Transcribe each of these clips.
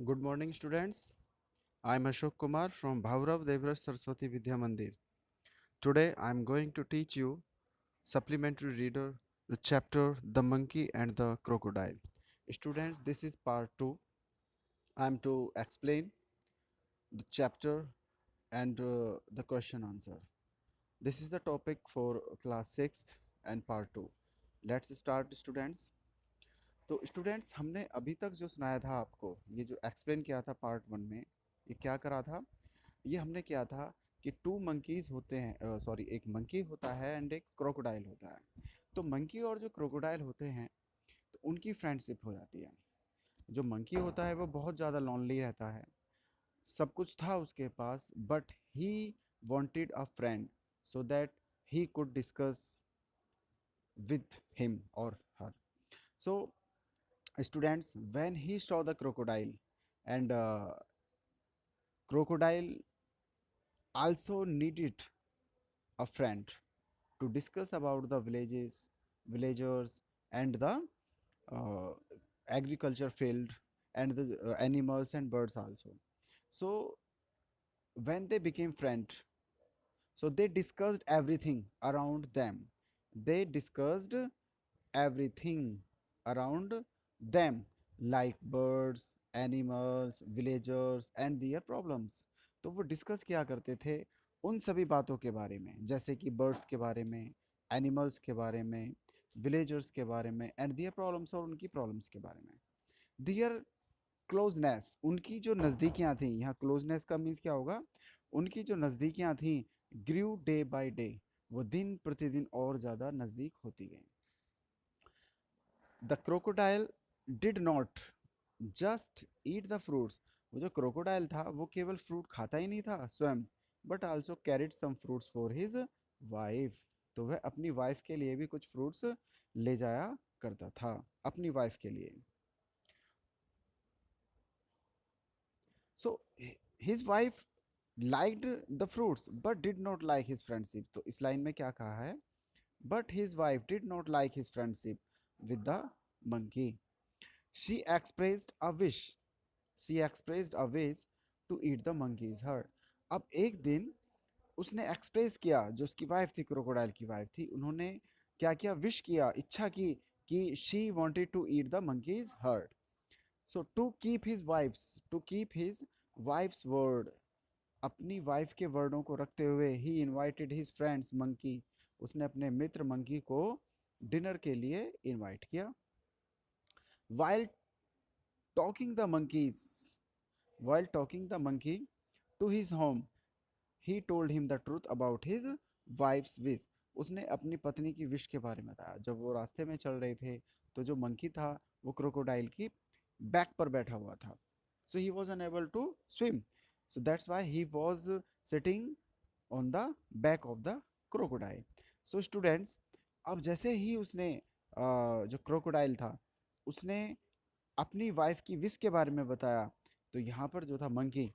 Good morning, students. I am Ashok Kumar from Bhaurav Devraj Saraswati Vidya Mandir. Today I am going to teach you supplementary reader the chapter The Monkey and the Crocodile. Students, this is part 2. I am to explain the chapter and the question answer. This is the topic for class 6th and part 2. Let's start, students. तो students, हमने अभी तक जो सुनाया था आपको, ये जो एक्सप्लेन किया था पार्ट 1 में, ये क्या करा था? ये हमने किया था कि टू मंकीज होते हैं, सॉरी, एक मंकी होता है एंड एक क्रोकोडाइल होता है। तो मंकी और जो क्रोकोडाइल होते हैं, तो उनकी फ्रेंडशिप हो जाती है। जो मंकी होता है वो बहुत ज़्यादा लॉनली रहता है, सब कुछ था उसके पास, but he wanted a friend so that he could discuss with him or her. So students, when he saw the crocodile, and crocodile also needed a friend to discuss about the villagers, and the uh, agriculture field, and the animals and birds also. So when they became friends, so they discussed everything around them. They discussed everything around them, like birds, animals, villagers and their problems. तो वो discuss किया करते थे उन सभी बातों के बारे में, जैसे कि बर्ड्स के बारे में, एनिमल्स के बारे में, विलेजर्स के बारे में एंड दियर प्रॉब्लम्स, और उनकी प्रॉब्लम्स के बारे में। दियर क्लोजनेस, उनकी जो नज़दीकियाँ थी, यहाँ क्लोजनेस का मीन्स क्या होगा? उनकी जो नज़दीकियाँ थी, ग्रीव डे बाय डे, वो दिन प्रतिदिन और ज़्यादा नज़दीक होती गई। The crocodile did not just eat the fruits, वो जो क्रोकोडाइल था वो केवल फ्रूट खाता ही नहीं था स्वयं, but also carried some fruits for his wife. तो वह अपनी वाइफ के लिए भी कुछ फ्रूट्स ले जाया करता था, अपनी वाइफ के लिए। सो his wife liked the fruits but did not like his friendship। तो इस लाइन में क्या कहा है? But his wife did not like his friendship with the monkey. She expressed a wish, she expressed a wish to eat the monkey's heart। अब एक दिन उसने एक्सप्रेस किया, जो उसकी वाइफ थी, क्रोकोडाइल की वाइफ थी, उन्होंने क्या किया? विश किया, इच्छा की कि she wanted to eat the monkey's heart। So to keep his wife's word, अपनी वाइफ के वर्डों को रखते हुए, ही इनवाइटेड हिज फ्रेंड्स मंकी, उसने अपने मित्र मंकी को डिनर के लिए इनवाइट किया। While talking the monkeys while talking the monkey to his home, he told him the truth about his wife's wish. उसने अपनी पत्नी की विश के बारे में बताया। जब वो रास्ते में चल रहे थे, तो जो मंकी था वो क्रोकोडाइल की बैक पर बैठा हुआ था। So he was unable to swim, so that's why he was sitting on the back of the crocodile. So students, अब जैसे ही उसने जो क्रोकोडाइल था, उसने अपनी वाइफ की विश के बारे में बताया, तो यहाँ पर जो था मंकी,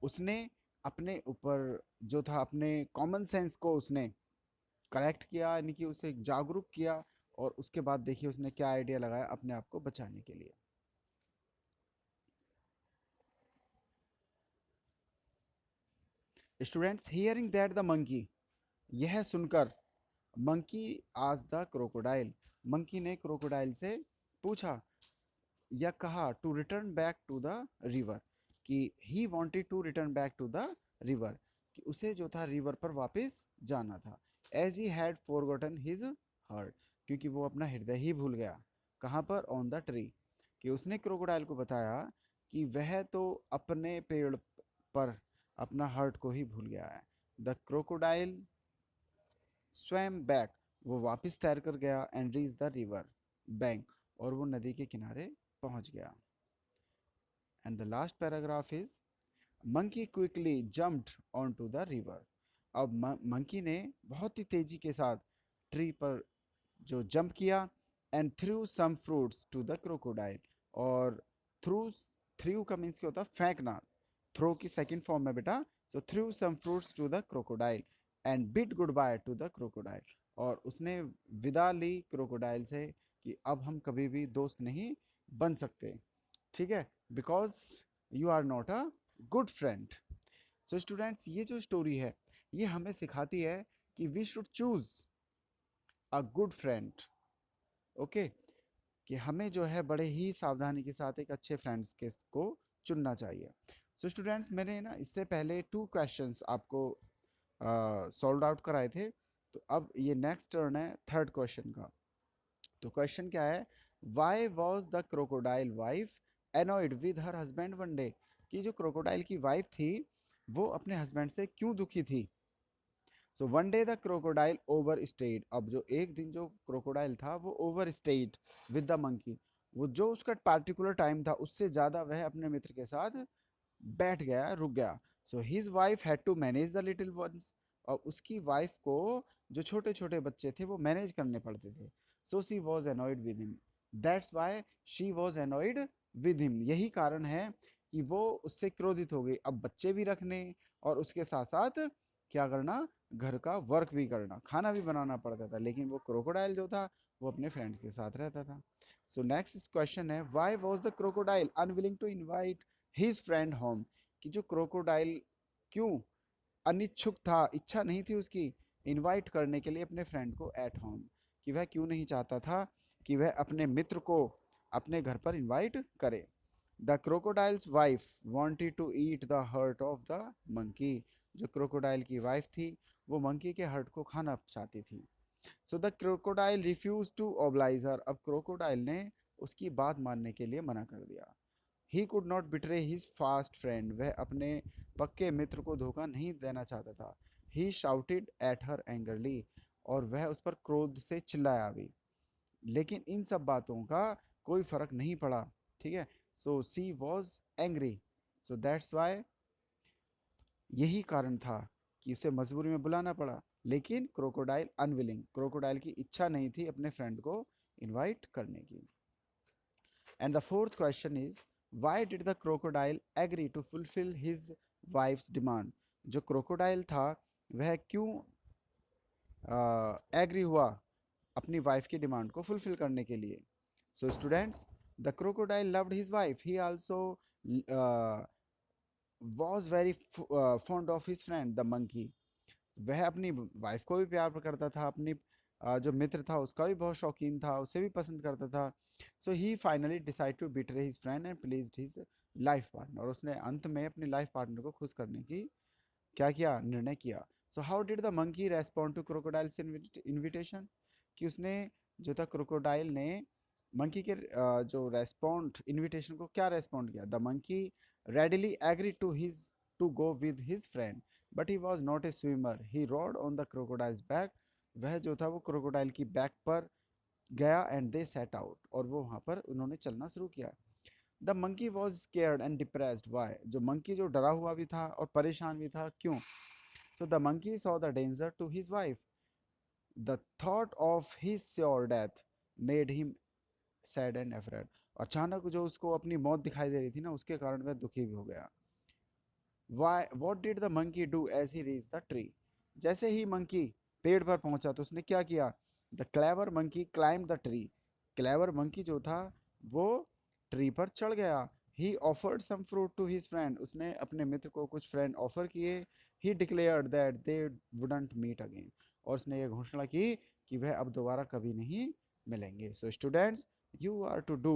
उसने अपने ऊपर जो था, अपने कॉमन सेंस को उसने करेक्ट किया, यानी कि उसे जागरूक किया, और उसके बाद देखिए उसने क्या आइडिया लगाया अपने आप को बचाने के लिए। Students, hearing that the monkey, यह सुनकर मंकी आज द क्रोकोडाइल, मंकी ने क्रोकोडाइल से पूछा या कहा, to return back to the river, कि he wanted to return back to the river, कि उसे जो था रिवर पर वापस जाना था। As he had forgotten his heart, क्योंकि वो अपना हृदय ही भूल गया। कहाँ पर? ऑन द ट्री, कि उसने क्रोकोडाइल को बताया कि वह तो अपने पेड़ पर अपना हार्ट को ही भूल गया है। द क्रोकोडाइल स्वैम बैक, वो वापस तैर कर गया, and reach the river bank, और वो नदी के किनारे पहुंच गया। And the last paragraph is, monkey quickly jumped on to the river. अब मंकी ने बहुत ही तेजी के साथ ट्री पर जो जंप किया, and through some fruits to the crocodile, और थ्रू, थ्रू का मीन्स क्या होता है? फेंकना। थ्रो की सेकंड फॉर्म है बेटा। So through some fruits to the crocodile and bid goodbye to the crocodile, और उसने विदा ली क्रोकोडाइल से कि अब हम कभी भी दोस्त नहीं बन सकते। ठीक है, because you are not a good friend. So students, ये जो स्टोरी है ये हमें सिखाती है कि we should choose a good friend. Okay, कि हमें जो है बड़े ही सावधानी के साथ एक अच्छे फ्रेंड्स के को चुनना चाहिए। सो स्टूडेंट्स, मैंने ना इससे पहले 2 क्वेश्चंस आपको सॉल्व आउट कराए थे। तो अब ये नेक्स्ट टर्न है थर्ड क्वेश्चन का। तो क्वेश्चन क्या है, why was the crocodile wife annoyed with her husband one day. कि जो क्रोकोडाइल की वाइफ थी वो अपने हस्बैंड से क्यों दुखी थी। So one day the crocodile overstayed. अब जो एक दिन जो क्रोकोडाइल था वो overstayed with the monkey. वो जो उसका पार्टिकुलर टाइम था उससे ज़्यादा वह अपने मित्र के साथ बैठ गया, रुक गया। So his wife had to manage the little ones. और उसकी वाइफ को जो छोटे छोटे बच्चे थे वो मैनेज करने पड़ते थे। So she was annoyed with him. That's why she was annoyed with him. यही कारण है कि वो उससे क्रोधित हो गई। अब बच्चे भी रखने और उसके साथ साथ क्या करना, घर का वर्क भी करना, खाना भी बनाना पड़ता था। लेकिन वो क्रोकोडाइल जो था वो अपने फ्रेंड्स के साथ रहता था। सो नेक्स्ट क्वेश्चन है, why was the crocodile unwilling to invite his friend home. कि जो क्रोकोडाइल क्यों अनिच्छुक था, इच्छा नहीं थी उसकी इनवाइट करने के लिए अपने फ्रेंड को एट होम। कि वह क्यों नहीं चाहता था कि वह अपने मित्र को अपने घर पर इनवाइट करे। The crocodile's wife wanted to eat the heart of the monkey. जो क्रोकोडाइल की वाइफ थी वो मंकी के हर्ट को खाना चाहती थी। So the crocodile refuse to oblige her. अब क्रोकोडाइल ने उसकी बात मानने के लिए मना कर दिया। He could not betray his fast friend. वह अपने पक्के मित्र को धोखा नहीं देना चाहता था। ही शाउटेड एट हर एंगरली। और वह उस पर क्रोध से चिल्लाया भी। लेकिन इन सब बातों का कोई फर्क नहीं पड़ा। ठीक है, so she was angry. So that's why, यही कारण था कि उसे मजबूरी में बुलाना पड़ा। लेकिन क्रोकोडाइल अनविलिंग, क्रोकोडाइल की इच्छा नहीं थी अपने फ्रेंड को इनवाइट करने की। And the fourth question is, why did the crocodile agree to fulfil his wife's demand. जो क्रोकोडाइल था वह क्यों एग्री हुआ अपनी वाइफ की डिमांड को फुलफिल करने के लिए। So students, the crocodile loved his wife. He also was very fond of his friend the monkey. वह अपनी वाइफ को भी प्यार करता था, अपनी जो मित्र था उसका भी बहुत शौकीन था, उसे भी पसंद करता था। So he finally decide to betray his friend and pleased his life partner. और उसने अंत में अपनी लाइफ पार्टनर को खुश करने की क्या किया, निर्णय किया। So how did the monkey respond to crocodile's invitation. कि उसने जो था क्रोकोडाइल ने मंकी के जो रेस्पॉन्ड इनविटेशन को क्या रेस्पॉन्ड किया। The monkey readily agree to go with his friend but he was not a swimmer. He rode on the crocodile's back. वह जो था वो क्रोकोडाइल की बैक पर गया एंड दे सेट आउट। और वो वहाँ पर उन्होंने चलना शुरू किया। The monkey was scared and depressed. Why, जो मंकी जो डरा हुआ भी था और परेशान भी था, क्यों। So the monkey saw the danger to his wife. The thought of his sure death made him sad and afraid. अचानक जो उसको अपनी मौत दिखाई दे रही थी ना उसके कारण वह दुखी भी हो गया। Why, what did the monkey do as he reach the tree. जैसे ही मंकी पेड़ पर पहुंचा तो उसने क्या किया। The clever monkey climb the tree. Clever monkey जो था वो ट्री पर चढ़ गया। He offered some fruit to his friend. उसने अपने मित्र को कुछ फ्रेंड ऑफर किए। He declared that they wouldn't meet again. और उसने ये घोषणा की कि वह अब दोबारा कभी नहीं मिलेंगे। So students, you are to do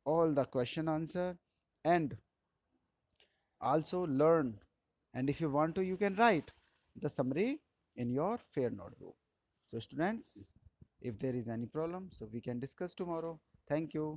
all the question answer and also learn, and if you want to you can write the summary in your fair notebook. So students, if there is any problem so we can discuss tomorrow. Thank you.